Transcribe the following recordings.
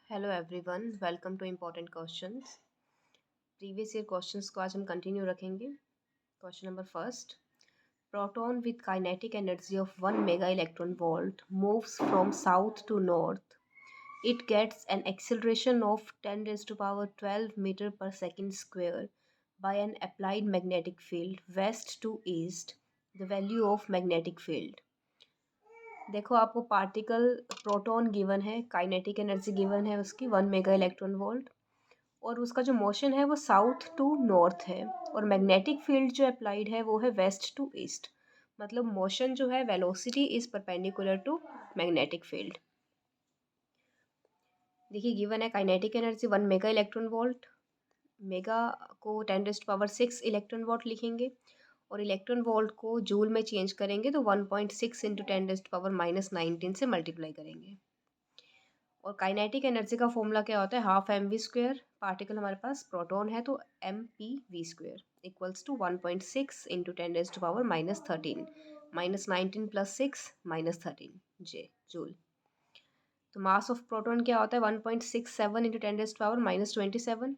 Hello everyone, welcome to important questions. Previous year questions को आज हम कंटिन्यू रखेंगे। Question number first, proton with kinetic energy of 1 mega electron volt moves from south to north. It gets an acceleration of 10 raised to power 12 meter per second square by an applied magnetic field west to east. The value of magnetic field. देखो, आपको particle proton given है, kinetic energy given है उसकी 1 mega electron volt, और उसका जो motion है वो साउथ टू नॉर्थ है, और मैग्नेटिक फील्ड जो अप्लाइड है वो है वेस्ट टू ईस्ट। मतलब मोशन जो है, velocity is perpendicular to magnetic field. देखिए, गिवन है kinetic energy 1 mega electron volt. Mega को 10⁻6 इलेक्ट्रॉन वोल्ट लिखेंगे, और इलेक्ट्रॉन वोल्ट को जूल में चेंज करेंगे तो 1.6 इंटू 10⁻⁻19 से मल्टीप्लाई करेंगे। और काइनेटिक एनर्जी का फॉर्मूला क्या होता है? Half M V square. Particle हमारे पास प्रोटॉन है तो M P V square equals to 1.6 into 10⁻⁻13 -19 + 6 -13 J joule. तो मास ऑफ प्रोटॉन क्या होता है? 1.67 into 10⁻⁻27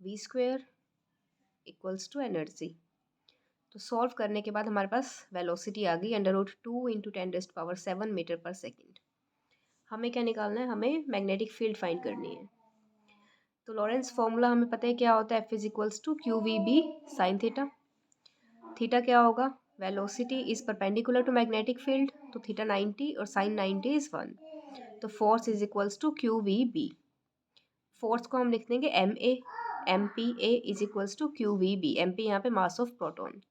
V square equals to energy. तो सॉल्व करने के बाद हमारे पास वेलोसिटी आ गई √2 इंटू 10⁻7 मीटर पर सेकेंड। हमें क्या निकालना है? हमें मैग्नेटिक फील्ड फाइंड करनी है। तो लॉरेंस फॉर्मूला हमें पता है क्या होता है? F is to Q V B sine theta. Theta क्या होगा? Velocity is perpendicular to magnetic field, तो थीटा 90 और साइन 90 इज 1। तो force is equals to Q V B. Force को हम लिख देंगे M P A is equals to Q V B. M P यहाँ पे mass of proton.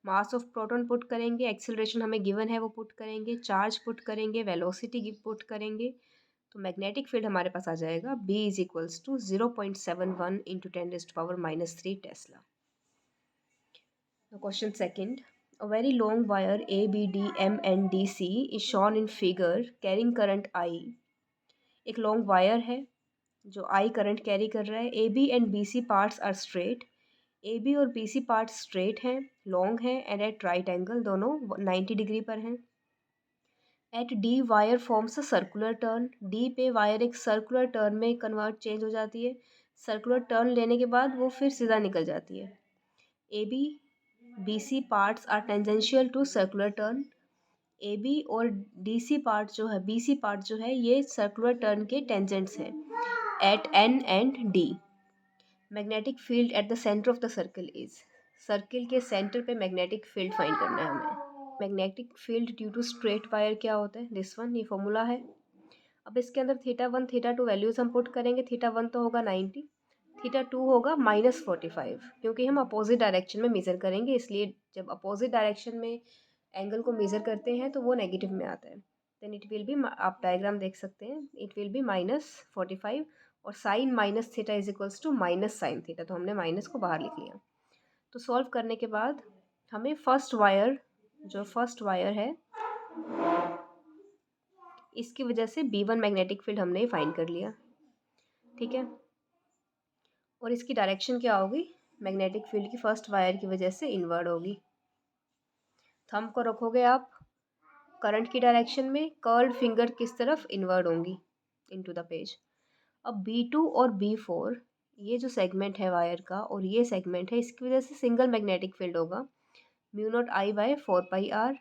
Mass of proton put करेंगे, एक्सेलरेशन हमें गिवन है वो पुट करेंगे, चार्ज पुट करेंगे, वेलोसिटी पुट करेंगे, तो मैग्नेटिक फील्ड हमारे पास आ जाएगा B is equals to 0.71 into 10⁻³ tesla. Question second, a very long wire ABD and DC is shown in figure carrying current I. एक लॉन्ग वायर है जो I करंट कैरी कर रहा है। AB and BC parts are straight. AB और BC parts straight हैं, long हैं, and at right angle, दोनों 90 डिग्री पर हैं। At D wire forms a circular turn. D पे वायर एक सर्कुलर टर्न में कन्वर्ट चेंज हो जाती है। सर्कुलर टर्न लेने के बाद वो फिर सीधा निकल जाती है। A B B C parts are tangential to circular turn. A B और डी सी पार्ट जो है, बी सी पार्ट जो है, ये सर्कुलर टर्न के टेंजेंट्स हैं at N and D. Magnetic field at the centre of the circle is. Circle के centre पे मैग्नेटिक फील्ड फाइंड करना है हमें। Magnetic field due to straight wire क्या होता है? दिस वन, ये फॉर्मूला है। अब इसके अंदर θ1 θ2 वैल्यूज हम पुट करेंगे। θ1 तो होगा 90, θ2 होगा -45, क्योंकि हम अपोजिट डायरेक्शन में मेज़र करेंगे, इसलिए जब अपोजिट डायरेक्शन में एंगल को मेज़र करते हैं तो वो नेगेटिव में आता है। देन इट विल बी, आप डायग्राम देख सकते हैं, इट विल बी -45, और sine minus theta is equals to minus sine theta, तो हमने माइनस को बाहर लिख लिया। तो सॉल्व करने के बाद हमें फर्स्ट वायर है, इसकी वजह से B1 मैग्नेटिक फील्ड हमने फाइंड कर लिया, ठीक है। और इसकी डायरेक्शन क्या होगी? मैग्नेटिक फील्ड की फर्स्ट वायर की वजह से इनवर्ड होगी। थंब को रखोगे आप करंट की डायरेक्शन में, कर्ल्ड फिंगर किस तरफ? इनवर्ड होंगी इनटू द पेज। अब B2 और B4, ये जो सेगमेंट है वायर का और ये सेगमेंट है, इसकी वजह से सिंगल मैग्नेटिक फील्ड होगा μ0I/4πr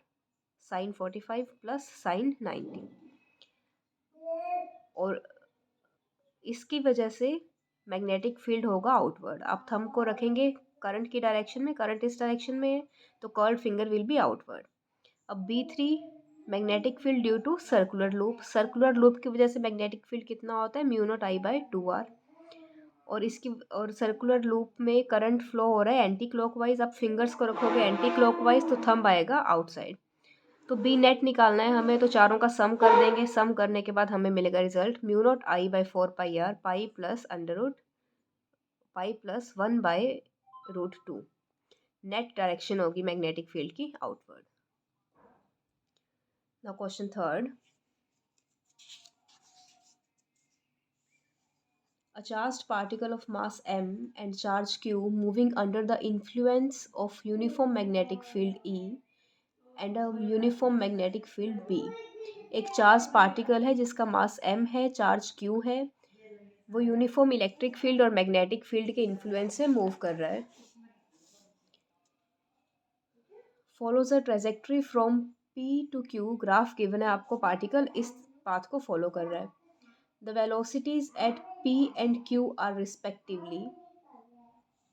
साइन 45 प्लस साइन 90, और इसकी वजह से मैग्नेटिक फील्ड होगा आउटवर्ड। आप थंब को रखेंगे करंट की डायरेक्शन में, करंट इस डायरेक्शन में है, तो curled finger will be outward. अब B3 magnetic field due to circular loop. Circular loop की वजह से मैग्नेटिक फील्ड कितना होता है? μ0I/2r। और सर्कुलर लूप में करंट फ्लो हो रहा है एंटी क्लॉकवाइज। आप फिंगर्स को रखोगे एंटी क्लॉकवाइज, तो थंब आएगा आउटसाइड। तो बी नेट निकालना है हमें, तो चारों का सम कर देंगे। सम करने के बाद हमें मिलेगा result μ0I/4πr pi plus √1/√2। Net direction होगी मैग्नेटिक फील्ड की outward. Now question third, a charged particle of mass m and charge q moving under the influence of uniform magnetic field E and a uniform magnetic field B एक charge particle है जिसका mass m है, charge q है, वो uniform electric field और magnetic field के influence से move कर रहा है। Follows a trajectory from p to q, graph given है आपको, पार्टिकल इस पाथ को फॉलो कर रहा है। The velocities at p and q are respectively,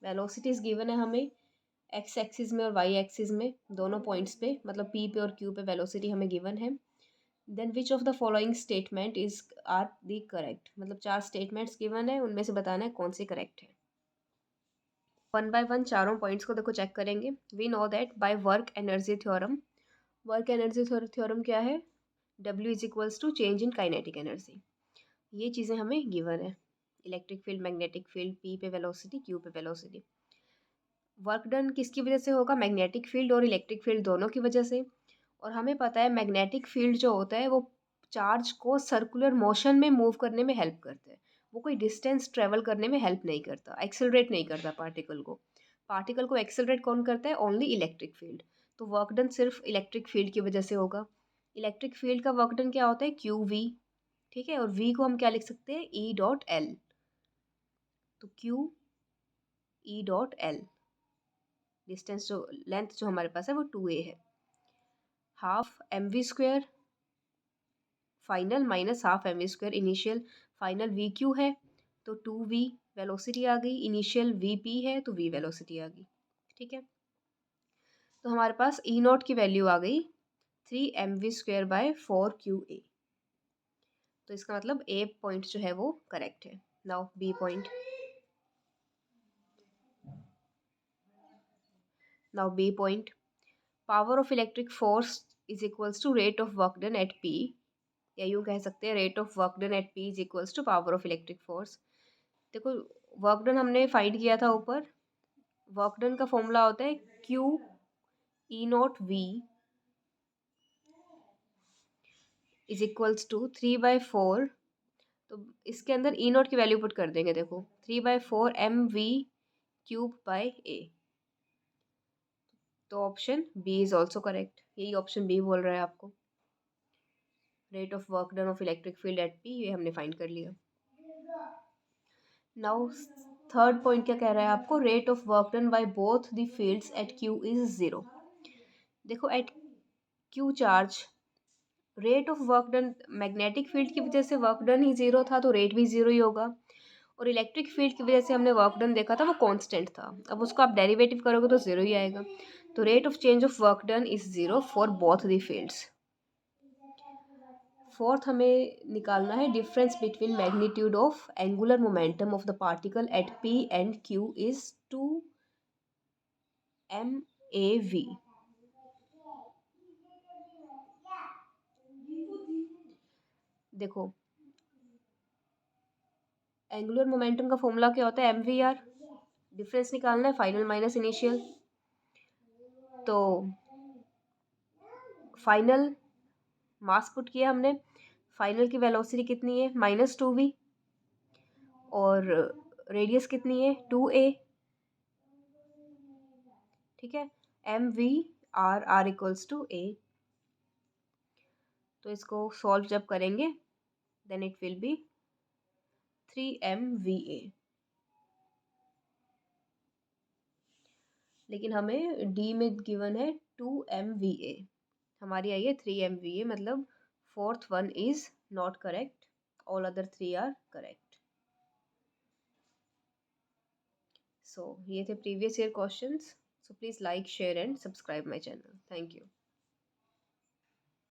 velocities given है हमें एक्स एक्सिस में और वाई एक्सिस में, दोनों पॉइंट्स पे, मतलब p पे और q पे वेलोसिटी हमें गिवन है। Then which of the following statement is are the correct, मतलब 4 स्टेटमेंट्स गिवन है, उनमें से बताना है कौन सी करेक्ट है। वन बाय वन चारों पॉइंट्स को देखो चेक करेंगे। We know that by work energy theorem, work energy theorem क्या है, W is equals to change in kinetic energy, ये चीज़ें हमें गिवन है। Electric field, magnetic field, P पे वेलोसिटी, Q पे वेलोसिटी। वर्क डन किसकी वजह से होगा, मैग्नेटिक फील्ड और इलेक्ट्रिक फील्ड दोनों की वजह से। और हमें पता है मैग्नेटिक फील्ड जो होता है वो चार्ज को सर्कुलर मोशन में मूव करने में हेल्प करता है, वो कोई डिस्टेंस ट्रेवल करने में हेल्प नहीं करता, एक्सेलरेट नहीं करता पार्टिकल को। पार्टिकल को एक्सेलरेट कौन करता है, ओनली इलेक्ट्रिक फील्ड। तो वर्क डन सिर्फ इलेक्ट्रिक फील्ड की वजह से होगा। इलेक्ट्रिक फील्ड का वर्क डन क्या होता है, क्यू वी, ठीक है, और वी को हम क्या लिख सकते हैं, ई डॉट एल। तो Q E dot L, distance जो लेंथ जो हमारे पास है वो 2a है। Half M V square final minus half M V square initial, final V Q है तो 2v वेलोसिटी आ गई, इनिशियल वी पी है तो v वेलोसिटी आ गई, ठीक है। तो हमारे पास ई नॉट की वैल्यू आ गई 3mv² बाय 4qa, तो इसका मतलब ए पॉइंट जो है वो करेक्ट है। Now B point, now B point, power of electric force is equals to rate of work done at p, या यूँ कह सकते हैं rate of work done at p is equals to power of electric force. देखो work done हमने find किया था ऊपर, वर्क डन का फॉर्मूला होता है Q E naught V is equals to 3/4, तो इसके अंदर ई नॉट की वैल्यू पुट कर देंगे, देखो 3/4 mv³ बाय a, तो option B is also correct, यही ऑप्शन बी बोल रहा है आपको। Rate of work done of electric field at p ये हमने फाइंड कर लिया। नाउ थर्ड पॉइंट क्या कह रहा है आपको, rate of work done by both the fields at q is 0। देखो at q charge rate of work done, magnetic field की वजह से वर्क डन ही 0 था तो रेट भी 0 ही होगा, और इलेक्ट्रिक फील्ड की वजह से हमने वर्क डन देखा था वो कांस्टेंट था, अब उसको आप डेरिवेटिव करोगे तो 0 ही आएगा। तो rate of change of work done is 0 for both the fields. Fourth हमें निकालना है difference between magnitude of angular momentum of the particle at p and q is 2 MAV। देखो एंगुलर मोमेंटम का फॉर्मूला क्या होता है, mvr, डिफरेंस निकालना है फाइनल माइनस इनिशियल, तो फाइनल मास पुट किया हमने, फाइनल की वेलोसिटी कितनी है -2v, और रेडियस कितनी है 2a, ठीक है, mv r equals to a। तो इसको सॉल्व जब करेंगे then it will B 3mva, लेकिन हमें डी में गिवन है 2mva, हमारी आई है 3mva, मतलब fourth one is not correct, all other 3 are correct. So ये थे previous year questions, so please like, share and subscribe my channel. Thank you.